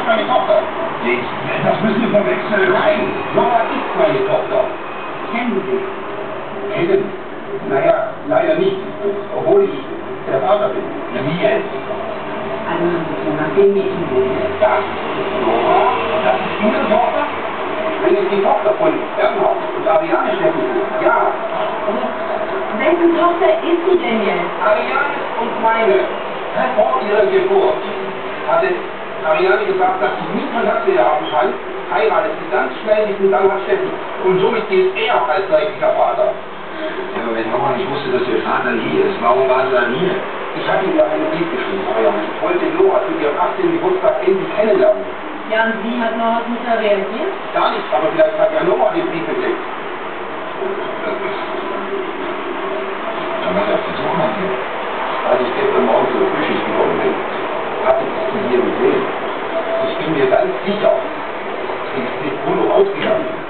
ist meine Tochter. Das müssen wir verwechseln. Nein, Nora ist meine Tochter. Kennen Sie? Kennen? Naja, leider nicht. Obwohl ich der Vater bin. Ja, wie jetzt? Also, nach dem Mädchen Das? Nora? Das ist Ihre Tochter? Wenn es die Tochter von Bernhard und Ariane Steffen ist, ja. Wessen Tochter ist sie denn jetzt? Ariane und meine. Vor ihrer Geburt hatte Ariane gesagt, dass sie nie Kontakt zu ihr haben kann, heiratet sie ganz schnell diesen Bernhard Steffen. Und somit gilt er als leiblicher Vater. Ja, aber wenn Mama nicht wusste, dass ihr Vater hier ist, warum war sie dann hier? Ich habe ihm ja einen Brief geschrieben, Ariane. Ich wollte Nora zu ihrem 18. Geburtstag endlich kennenlernen. Ja, und wie hat Noras Mutter reagiert? Gar nicht, aber vielleicht hat ja Nora den Brief entdeckt. Dann was auf die Suche nach ihr. Als ich gestern Morgen zur Frühschicht gekommen bin, hatte ich sie hier gesehen. Ich bin mir ganz sicher, sie ist mit Bruno rausgegangen.